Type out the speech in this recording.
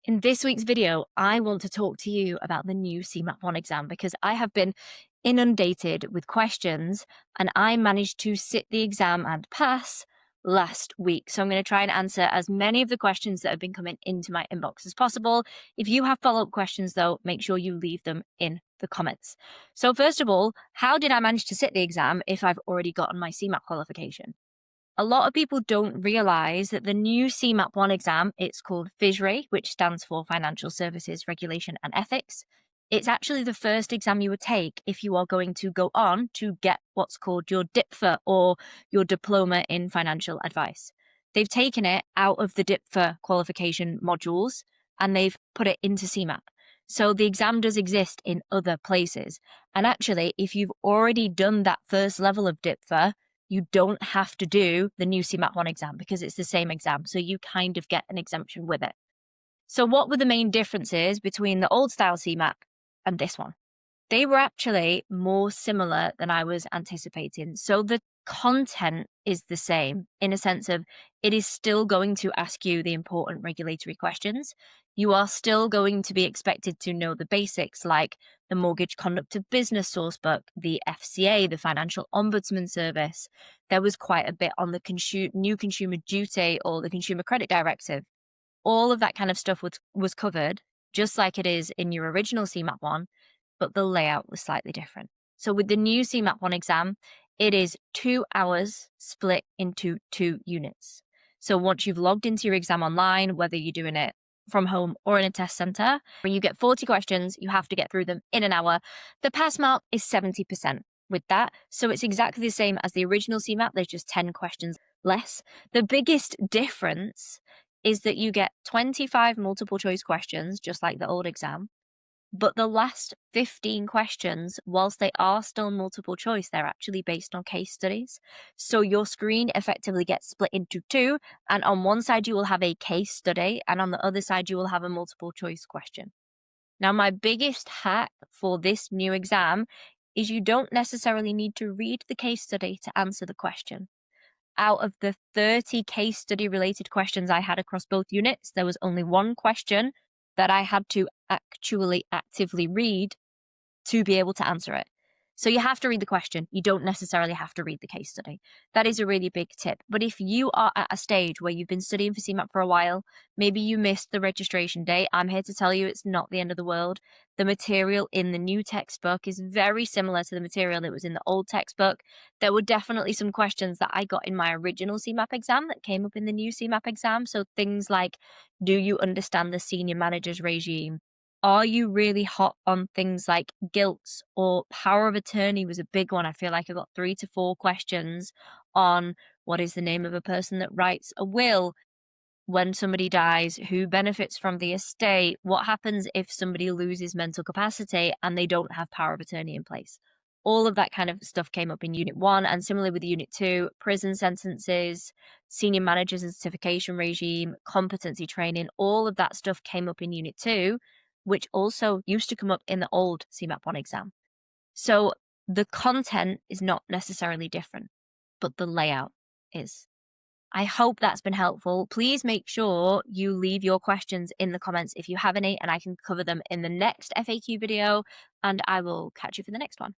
In this week's video, I want to talk to you about the new CeMAP 1 exam because I have been inundated with questions and I managed to sit the exam and pass last week. So I'm going to try and answer as many of the questions that have been coming into my inbox as possible. If you have follow-up questions though, make sure you leave them in the comments. So first of all, how did I manage to sit the exam if I've already gotten my CeMAP qualification? A lot of people don't realize that the new CeMAP 1 exam, it's called FSRE, which stands for Financial Services Regulation and Ethics. It's actually the first exam you would take if you are going to go on to get what's called your DIPFA or your Diploma in Financial Advice. They've taken it out of the DIPFA qualification modules and they've put it into CeMAP. So the exam does exist in other places. And actually, if you've already done that first level of DIPFA, you don't have to do the new CeMAP 1 exam because it's the same exam. So you kind of get an exemption with it. So what were the main differences between the old style CeMAP and this one? They were actually more similar than I was anticipating. So the content is the same in a sense of it is still going to ask you the important regulatory questions. You are still going to be expected to know the basics like the Mortgage Conduct of Business Sourcebook, the FCA, the Financial Ombudsman Service. There was quite a bit on the new Consumer Duty or the Consumer Credit Directive. All of that kind of stuff was covered, just like it is in your original CeMAP 1, but the layout was slightly different. So with the new CeMAP 1 exam, it is 2 hours split into 2 units. So once you've logged into your exam online, whether you're doing it from home or in a test center, when you get 40 questions, you have to get through them in an hour. The pass mark is 70% with that. So it's exactly the same as the original CeMAP. There's just 10 questions less. The biggest difference is that you get 25 multiple choice questions, just like the old exam. But the last 15 questions, whilst they are still multiple choice, they're actually based on case studies. So your screen effectively gets split into 2, and on one side you will have a case study, and on the other side you will have a multiple choice question. Now, my biggest hack for this new exam is you don't necessarily need to read the case study to answer the question. Out of the 30 case study related questions I had across both units, there was only one question that I had to actually actively read to be able to answer it. So you have to read the question. You don't necessarily have to read the case study. That is a really big tip. But if you are at a stage where you've been studying for CeMAP for a while, maybe you missed the registration date, I'm here to tell you it's not the end of the world. The material in the new textbook is very similar to the material that was in the old textbook. There were definitely some questions that I got in my original CeMAP exam that came up in the new CeMAP exam. So things like, do you understand the senior managers regime? Are you really hot on things like guilt or power of attorney was a big one. I feel like I got 3 to 4 questions on what is the name of a person that writes a will when somebody dies, who benefits from the estate, what happens if somebody loses mental capacity and they don't have power of attorney in place. All of that kind of stuff came up in Unit 1, and similarly with Unit 2, prison sentences, senior managers and certification regime, competency training, all of that stuff came up in Unit 2, which also used to come up in the old CeMAP 1 exam. So the content is not necessarily different, but the layout is. I hope that's been helpful. Please make sure you leave your questions in the comments if you have any, and I can cover them in the next FAQ video, and I will catch you for the next one.